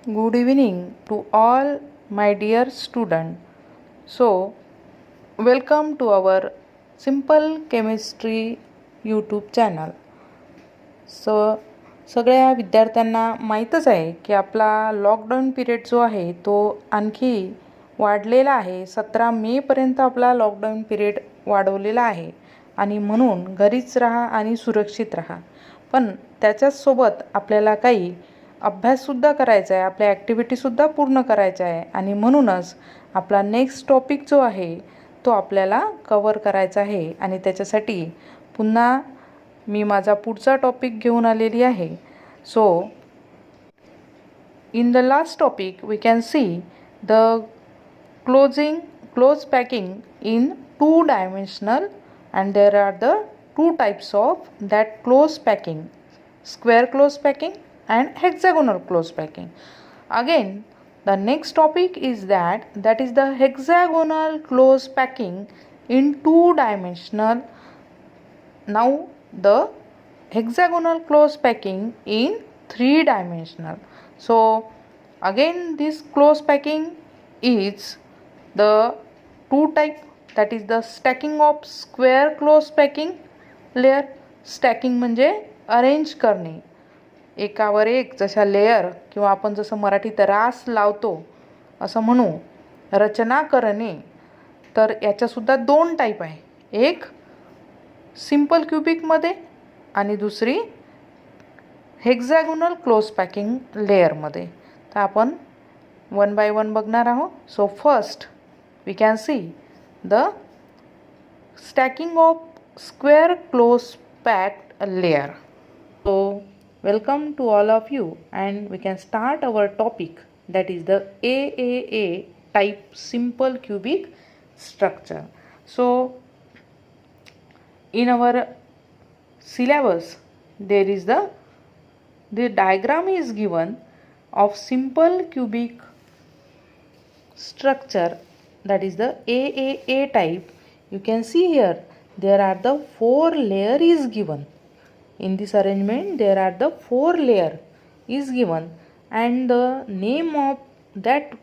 Good evening to all my dear student. So, welcome to our Simple Chemistry YouTube channel. सगळ्या विद्यार्थ्यांना माहीतच आहे की आपला लॉकडाऊन पिरियड जो आहे तो आणखी वाढलेला आहे. 17 मेपर्यंत आपला लॉकडाऊन पिरियड वाढवलेला आहे आणि म्हणून घरीच राहा आणि सुरक्षित राहा. पण त्याच्याचसोबत आपल्याला काही अभ्याससुद्धा करायचा आहे, आपल्या ॲक्टिव्हिटीसुद्धा पूर्ण करायच्या आहे आणि म्हणूनच आपला नेक्स्ट टॉपिक जो आहे तो आपल्याला कवर करायचा आहे आणि त्याच्यासाठी पुन्हा मी माझा पुढचा टॉपिक घेऊन आलेली आहे. So in the last topic we can see the close packing in 2-dimensional, and there are the 2 types of that close packing: square close packing and hexagonal close packing. Again, the next topic is that is the hexagonal close packing in 2-dimensional. Now the hexagonal close packing in 3-dimensional. So again, this close packing is the 2 type, that is the stacking of square close packing layer. Stacking म्हणजे arrange करणे, एकावर एक जशा layer किंवा आपण जसं मराठीत रास लावतो असं म्हणू, रचना करणे. तर याच्यासुद्धा 2 टाईप आहे, एक सिम्पल क्युबिकमध्ये आणि दुसरी हेक्झॅगोनल क्लोज पॅकिंग लेअरमध्ये. तर आपण 1 बाय 1 बघणार आहोत. So first we can see the stacking of square close packed layer. So welcome to all of you, and we can start our topic, that is the AAA type simple cubic structure. So in our syllabus there is the diagram is given of simple cubic structure, that is the AAA type. You can see here there are the 4 layer is given. In this arrangement there are the 4 layer is given, and the name of that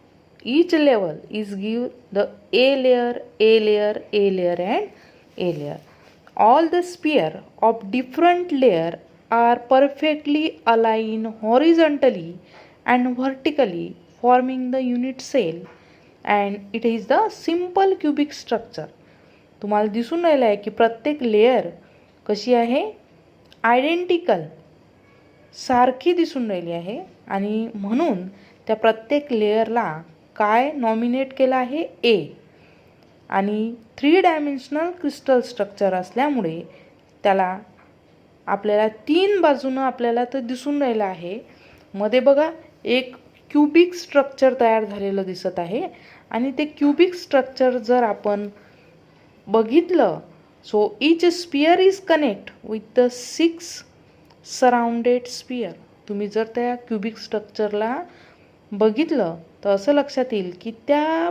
each level is give the A layer, A layer, A layer and A layer. All the sphere of different layer are perfectly aligned horizontally and vertically, forming the unit cell, and it is the simple cubic structure. तुम्हाला दिसून राहिलं आहे की प्रत्येक layer कशी आहे, identical सारखी दिसून राहिली आहे, आणि म्हणून त्या प्रत्येक लेयरला काय नॉमिनेट केलं आहे, ए. आणि 3 डायमेन्शनल क्रिस्टल स्ट्रक्चर असल्यामुळे त्याला आपल्याला 3 बाजूनं आपल्याला तर दिसून राहिलं आहे. मध्ये बघा एक क्युबिक स्ट्रक्चर तयार झालेलं दिसत आहे, आणि ते क्युबिक स्ट्रक्चर जर आपण बघितलं, so each sphere is connect with the 6 surrounded sphere. तुम्ही जर त्या क्युबिक स्ट्रक्चरला बघितलं तर असं लक्षात येईल की त्या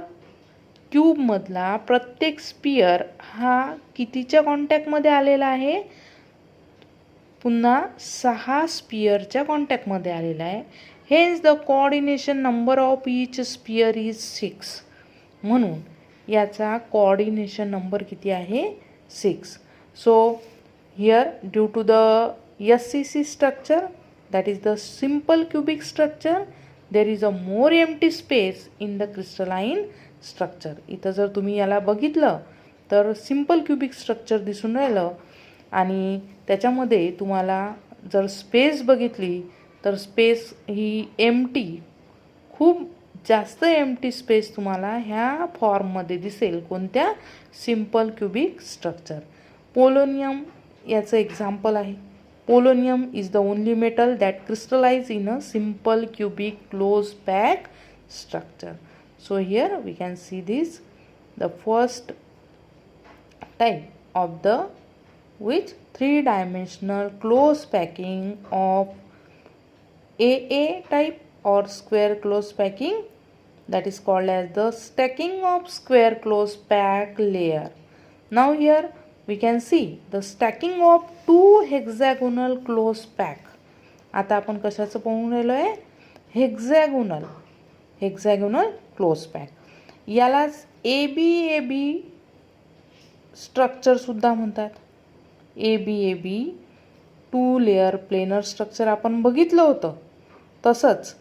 क्यूबमधला प्रत्येक स्पियर हा कितीच्या कॉन्टॅक्टमध्ये आलेला आहे, पुन्हा 6 स्पियरच्या कॉन्टॅक्टमध्ये आलेला आहे. Hence the coordination number of each sphere is 6. म्हणून याचा कोऑर्डिनेशन नंबर किती आहे, 6. So here due to the SCC structure, that is the simple cubic structure, there is a more empty space in the crystalline structure. इथं जर तुम्ही याला बघितलं तर सिम्पल क्युबिक स्ट्रक्चर दिसून राहिलं, आणि त्याच्यामध्ये तुम्हाला जर स्पेस बघितली तर स्पेस ही एम्प्टी, खूप जास्त एम्प्टी स्पेस तुम्हाला ह्या फॉर्ममध्ये दिसेल. कोणत्या, सिम्पल क्युबिक स्ट्रक्चर. पोलोनियम याचं एक्झाम्पल आहे. Polonium is the only metal that crystallize in a simple cubic close pack structure. So here we can see this the first type of the which 3-dimensional close packing of AA type or square close packing, that is called as the stacking of square close pack layer. Now here we can see the stacking of 2 hexagonal close pack. आता आपण कशाचं पाहून राहिलो आहे, hexagonal close pack. यालाच ABAB स्ट्रक्चरसुद्धा म्हणतात. ABAB 2 layer planar structure आपण बघितलं होतं. तसंच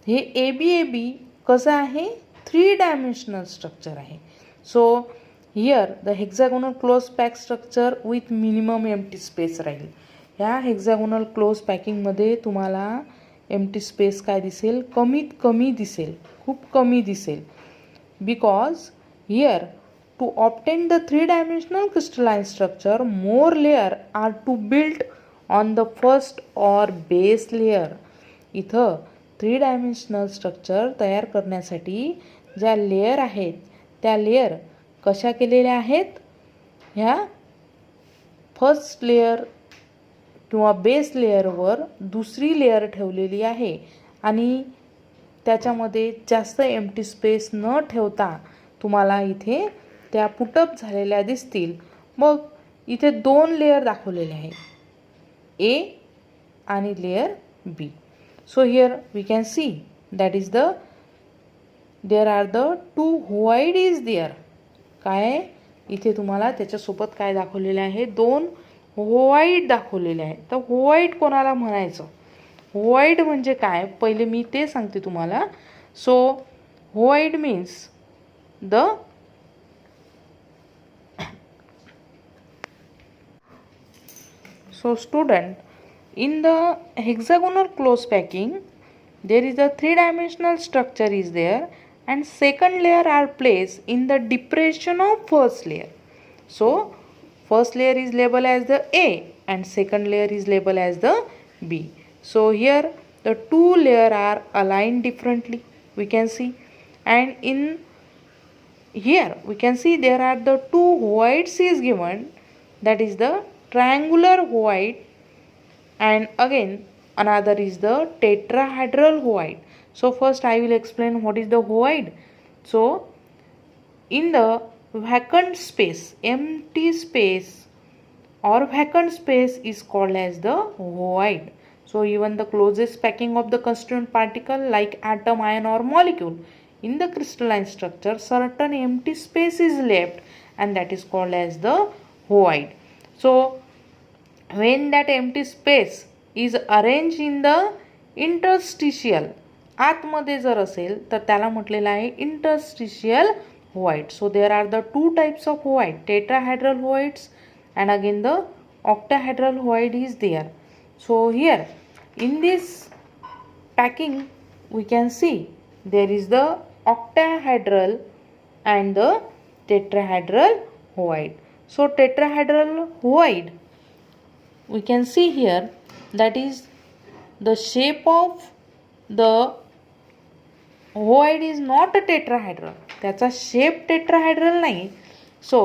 हे ABAB कसं आहे, 3 डायमेन्शनल स्ट्रक्चर आहे. So here the hexagonal close pack structure with minimum empty space राहील. ह्या हेक्झॅगोनल क्लोज पॅकिंगमध्ये तुम्हाला एम्प्टी स्पेस काय दिसेल, कमीत कमी दिसेल, खूप कमी दिसेल. Because here to obtain the 3-dimensional crystalline structure, more layer are to build on the first or base layer. इथं 3-dimensional स्ट्रक्चर तयार करण्यासाठी ज्या लेयर आहेत त्या लेयर कशा केलेल्या आहेत, ह्या फर्स्ट लेयर किंवा बेस लेयरवर दुसरी लेयर ठेवलेली आहे आणि त्याच्यामध्ये जास्त एम्प्टी स्पेस न ठेवता तुम्हाला इथे त्या पुटअप झालेल्या दिसतील. मग इथे 2 लेयर दाखवलेले आहेत, A आणि layer B. So here we can see that is there are the 2 void is there. काय इथे तुम्हाला त्याच्यासोबत काय दाखवलेले आहे, 2 व्हाईट दाखवलेले आहेत. तर व्हाईट कोणाला म्हणायचं, व्हाईट म्हणजे काय, पहिले मी ते सांगते तुम्हाला. So white means the So student, in the hexagonal close packing, there is a 3-dimensional structure is there and second layer are placed in the depression of first layer. So first layer is labeled as the A and second layer is labeled as the B. So here the 2 layer are aligned differently, we can see, and in here we can see there are the 2 whites is given, that is the triangular white, and again another is the tetrahedral white. So first I will explain what is the white. So in the vacant space, empty space or vacant space is called as the void. So even the closest packing of the constituent particle like atom, ion or molecule in the crystalline structure, certain empty space is left and that is called as the void. So when that empty space is arranged in the interstitial, आतमध्ये जर असेल तर त्याला म्हटलेलं आहे interstitial void. So there are the 2 types of void, tetrahedral voids and again the octahedral void is there. So here in this packing we can see there is the octahedral and the tetrahedral void. So tetrahedral void we can see here, that is the shape of the void is not a tetrahedral, त्याचा shape tetrahedral नाही. So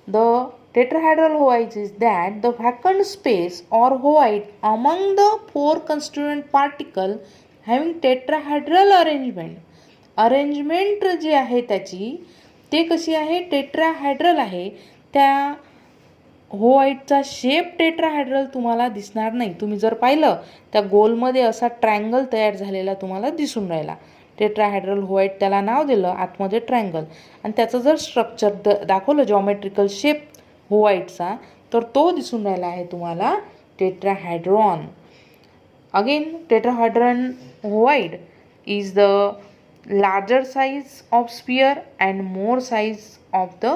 the tetrahedral void is that the vacant space or void among the 4 constituent particle having tetrahedral arrangement. Arrangement जी आहे त्याची ते कशी आहे, tetrahedral आहे. त्या व्हाईटचा शेप टेट्राहेड्रल तुम्हाला दिसणार नाही. तुम्ही जर पाहिलं त्या गोलमध्ये असा ट्रायंगल तयार झालेला तुम्हाला दिसून राहिला, टेट्राहेड्रल व्हाईट त्याला नाव दिलं, आतमध्ये ट्रायंगल, आणि त्याचं जर स्ट्रक्चर दाखवलं जॉमेट्रिकल शेप व्हाईटचा तर तो दिसून राहिला आहे तुम्हाला tetrahedron. Again tetrahedron white is the larger size of sphere and more size of the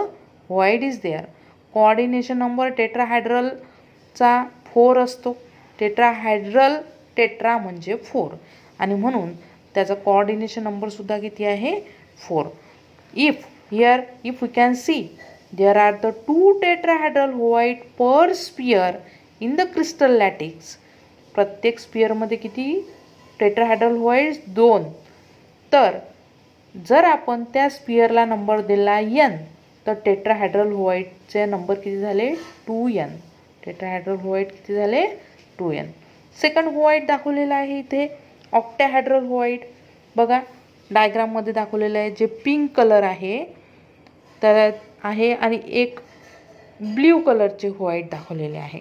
void is there. Coordination number टेट्राहेड्रलचा 4 असतो. टेट्राहेड्रल टेट्रा म्हणजे 4 आणि म्हणून त्याचा कोऑर्डिनेशन नंबर सुद्धा किती आहे, 4. If we can see there are the 2 tetrahedral void per sphere in the crystal lattice. प्रत्येक स्पियरमध्ये किती टेट्राहेड्रल व्हाईट, 2. तर जर आपण त्या स्पियरला नंबर दिला n तर टेट्राहेड्रल व्हाईटचे नंबर किती झाले, 2n. टेट्राहेड्रल व्हाईट किती झाले, 2n. सेकंड व्हाईट दाखवलेला आहे इथे ऑक्टाहेड्रल व्हाईट. बघा डायग्राममध्ये दाखवलेलं आहे, जे पिंक कलर आहे तर आहे आणि एक ब्ल्यू कलरचे व्हाईट दाखवलेले आहे.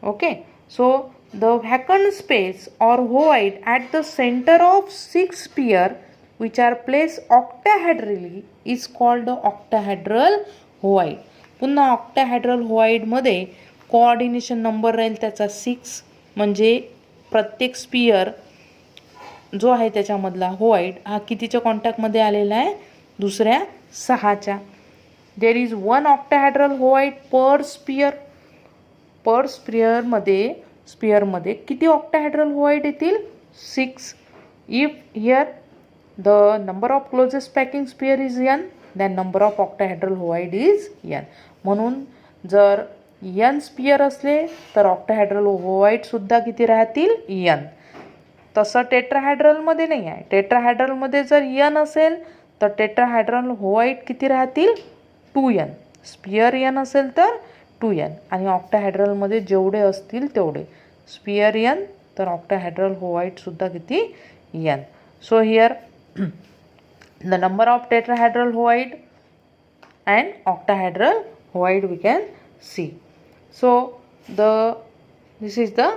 Okay, so the vacant space or void at the center of 6 sphere which are placed octahedrally is called the octahedral void. पुन्हा octahedral void मध्ये कोऑर्डिनेशन नंबर राहील त्याचा 6, म्हणजे प्रत्येक स्पियर जो आहे त्याच्यामधला व्हॉइड हा कितीच्या कॉन्टॅक्टमध्ये आलेला आहे, दुसऱ्या 6च्या. There is 1 octahedral void per sphere. Per स्पियरमध्ये किती octahedral void येतील, 6. If here the number of closest packing sphere is n, then number of octahedral void is n. म्हणून जर n स्पियर असले तर octahedral void सुद्धा किती राहतील, n. तसं टेट्राहेड्रलमध्ये नाही आहे. टेट्राहेड्रलमध्ये जर n असेल तर टेट्राहेड्रल void किती राहतील, 2n. स्पियर n असेल तर 2n, आणि ऑक्टाहेड्रलमध्ये जेवढे असतील तेवढे. स्पियर n तर ऑक्टाहेड्रल void सुद्धा किती, n. So here the number of tetrahedral void and octahedral void we can see. So this is the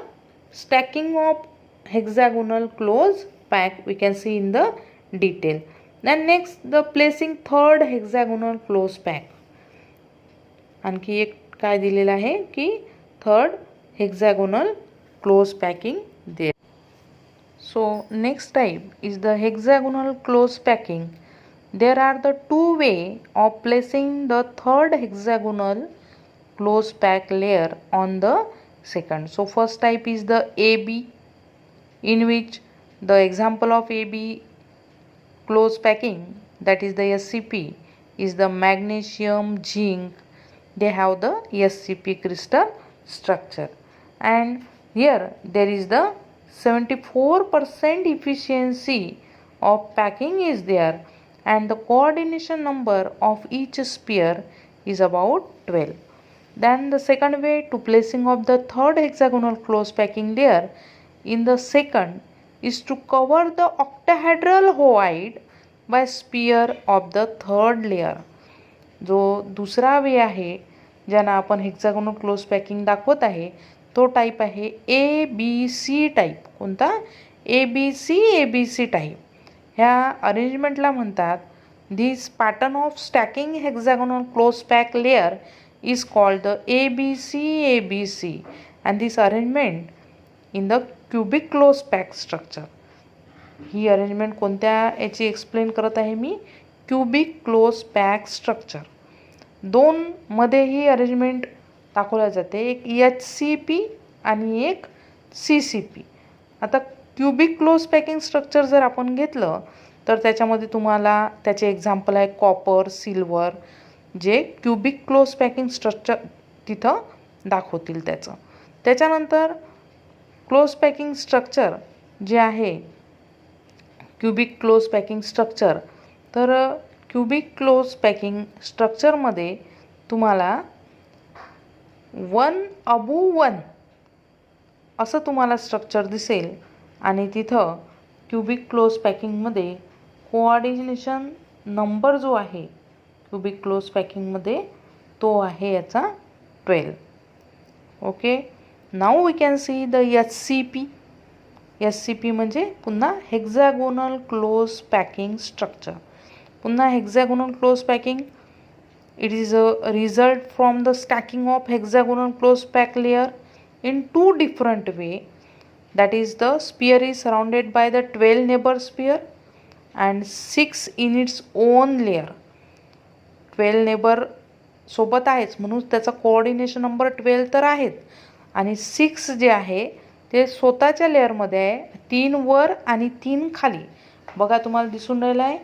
stacking of hexagonal close pack we can see in the detail. Then next the placing third hexagonal close pack. आणखी एक काय दिलेलं आहे की third hexagonal close packing there. So next type is the hexagonal close packing. There are the two way of placing the third hexagonal close pack layer on the second. So first type is the AB, in which the example of AB close packing, that is the SCP, is the magnesium zinc. They have the SCP crystal structure, and here there is the 74% efficiency of packing is there, and the coordination number of each sphere is about 12. Then the second way to placing of the third hexagonal close packing layer in the second is to cover the octahedral void by sphere of the third layer. जो दुसरा वे आहे ज्यांना आपण hexagonal close packing दाखवत आहे तो type आहे ABC type. कोणता, ABC टाईप. ह्या अरेंजमेंटला म्हणतात this pattern of stacking hexagonal close pack layer is called the ABC and this arrangement in the cubic close pack structure. ही अरेंजमेंट कोणत्या याची एक्सप्लेन करत आहे मी, क्युबिक क्लोज पॅक स्ट्रक्चर. दोनमध्ये ही अरेंजमेंट दाखवल्या जाते, एक HCP आणि एक CCP. आता क्युबिक क्लोज पॅकिंग स्ट्रक्चर जर आपण घेतलं तर त्याच्यामध्ये तुम्हाला त्याचे एक्झाम्पल आहे कॉपर, सिल्वर, जे क्युबिक क्लोज पॅकिंग स्ट्रक्चर तिथं दाखवतील त्याचं. त्याच्यानंतर क्लोज पॅकिंग स्ट्रक्चर जे आहे क्युबिक क्लोज पॅकिंग स्ट्रक्चर, तर क्युबिक क्लोज पॅकिंग स्ट्रक्चरमध्ये तुम्हाला 1/1 असं तुम्हाला स्ट्रक्चर दिसेल, आणि तिथं क्युबिक क्लोज पॅकिंगमध्ये कोऑर्डिनेशन नंबर जो आहे क्युबिक क्लोज पॅकिंगमध्ये तो आहे याचा 12. Okay, now we can see the SCP म्हणजे पुन्हा हेक्सागोनल क्लोज पॅकिंग स्ट्रक्चर. पुन्हा hexagonal close packing, it is a result from the stacking of hexagonal close pack layer in two different way. That is, the sphere is surrounded by the 12 neighbor sphere and 6 in its own layer. 12 neighbor सोबत आहेच म्हणून त्याचा coordination number 12 तर आहेत, आणि 6 जे आहे ते स्वतःच्या लेअरमध्ये आहे, 3 वर आणि 3 खाली. बघा तुम्हाला दिसून राहिलं आहे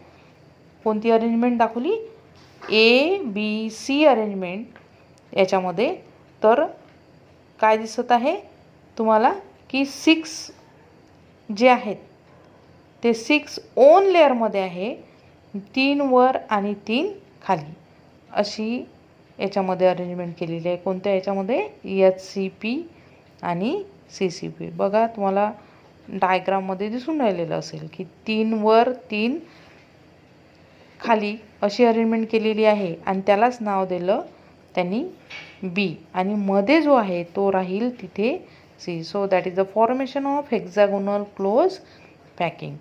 कोणती अरेंजमेंट दाखवली, ABC अरेंजमेंट याच्यामध्ये. तर काय दिसत आहे तुम्हाला की 6 जे आहेत ते 6 ओन लेअरमध्ये आहे, 3 वर आणि 3 खाली, अशी याच्यामध्ये अरेंजमेंट केलेली आहे. कोणत्या याच्यामध्ये, HCP आणि CCP. बघा तुम्हाला डायग्राममध्ये दिसून राहिलेलं असेल की 3 वर 3 खाली अशी अरेंजमेंट केलेली आहे, आणि त्यालाच नाव दिलं त्यांनी B, आणि मध्ये जो आहे तो राहील तिथे See, so that is the formation of hexagonal close packing.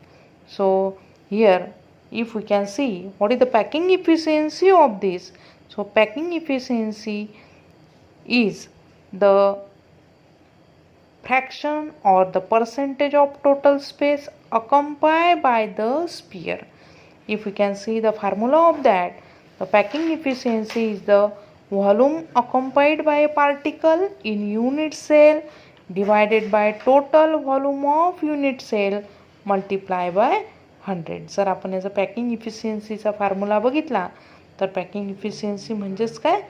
So here if we can see what is the packing efficiency of this. So packing efficiency is the fraction or the percentage of total space occupied by the sphere. If we can see the formula of that, the packing efficiency is the volume occupied by a particle in unit cell divided by total volume of unit cell multiply by 100. जर आपण याचा packing इफिशियन्सीचा formula बघितला तर packing efficiency म्हणजेच काय,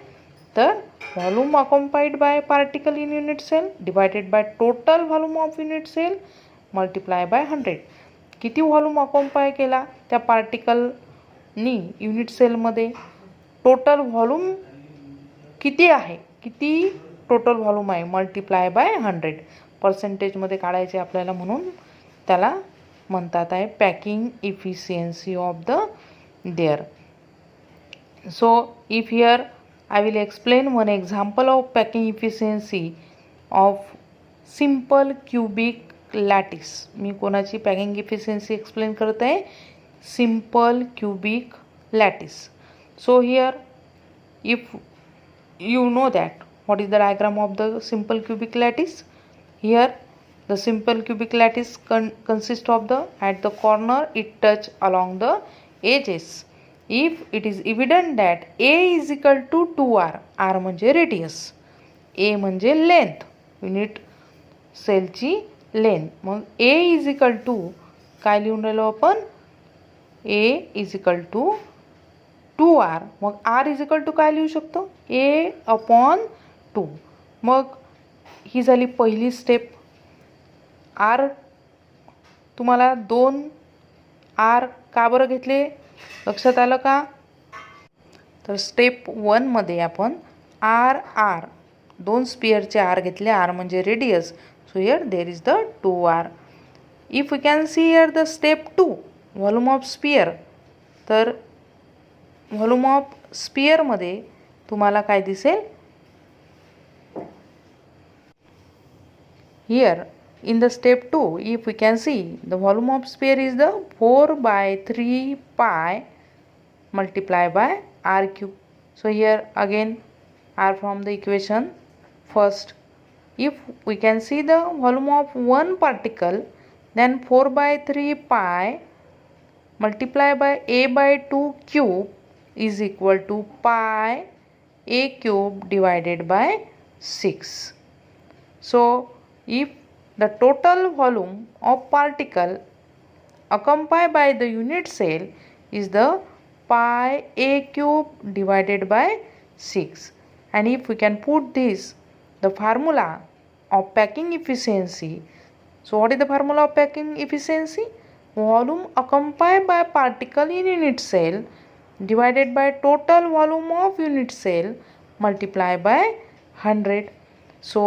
तर volume occupied by particle in unit cell divided by total volume of unit cell multiply by 100. किती volume occupy केला त्या पार्टिकलनी युनिट सेलमध्ये, टोटल व्हॉल्यूम किती आहे, किती टोटल व्हॉल्यूम आहे मल्टिप्लाय बाय 100. पर्सेंटेजमध्ये काढायचे आपल्याला, म्हणून त्याला म्हणतात आहे packing efficiency of the there. So if here I will explain one example of packing efficiency of simple cubic lattice. मी कोणाची पॅकिंग इफिशियन्सी एक्सप्लेन करत आहे, simple cubic lattice. So here if you know that what is the diagram of the simple cubic lattice. Here the simple cubic lattice consists of the at the corner it touch along the edges. If it is evident that A is equal to 2R, R म्हणजे radius, A म्हणजे length, unit सेलची length. मग A is equal to काय लिहून राहिलो आपण, A is equal to 2R. मग R is equal to काय लिहू शकतो, A अपॉन 2. मग ही झाली पहिली स्टेप. R तुम्हाला 2 R का बरं घेतले लक्षात आलं का. तर स्टेप 1 मध्ये आपण आर दोन स्पियरचे आर घेतले, आर म्हणजे radius. So here there is the 2R. If we can see here the step 2 volume of sphere, तर व्हॉल्यूम ऑफ स्पियरमध्ये तुम्हाला काय दिसेल, here in the step 2 if we can see the volume of sphere is the 4/3 pi multiply by r cube. So here again r from the equation first, if we can see the volume of one particle then 4/3 pi multiply by a by 2 cube is equal to pi a cube divided by 6. So if the total volume of particle occupied by the unit cell is the pi a cube divided by 6. And if we can put this, the formula of packing efficiency. So what is the formula of packing efficiency? Volume occupied by particle in unit cell divided by total volume of unit cell multiply by 100. So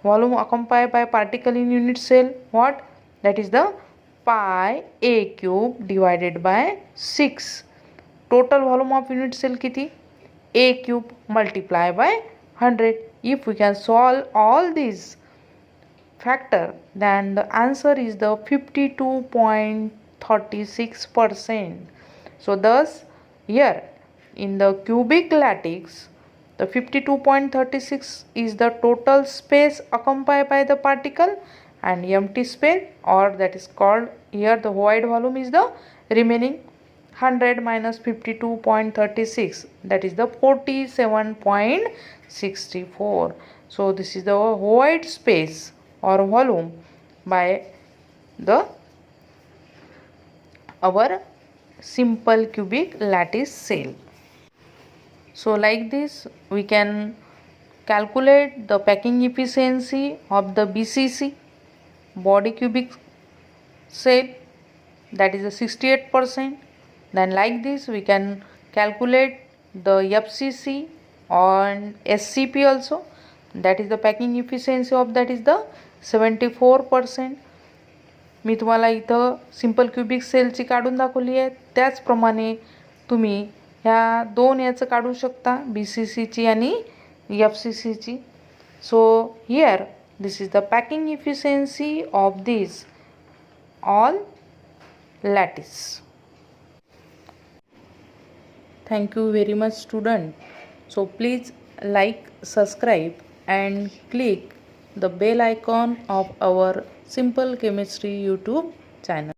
volume occupied by particle in unit cell, what, that is the pi a cube divided by 6. Total volume of unit cell किती, a cube multiply by 100. If we can solve all these factor then the answer is the 52.36%. So thus here in the cubic lattice the 52.36 is the total space occupied by the particle, and empty space, or that is called here the void volume, is the remaining. 100 minus 52.36, that is the 47.64. So this is the void space or volume by the our simple cubic lattice cell. So like this we can calculate the packing efficiency of the BCC, body cubic cell, that is a 68%. Then like this we can calculate the FCC and SCP also, that is the packing efficiency of that is the 74%. मी तुम्हाला इथं simple cubic सेलची काढून दाखवली आहे, त्याचप्रमाणे तुम्ही ह्या दोन याचं काढू शकता, BCCची आणि FCCची. So here This is the packing efficiency of this all lattice. Thank you very much student. So please like, subscribe and click the bell icon of our Simple Chemistry YouTube channel.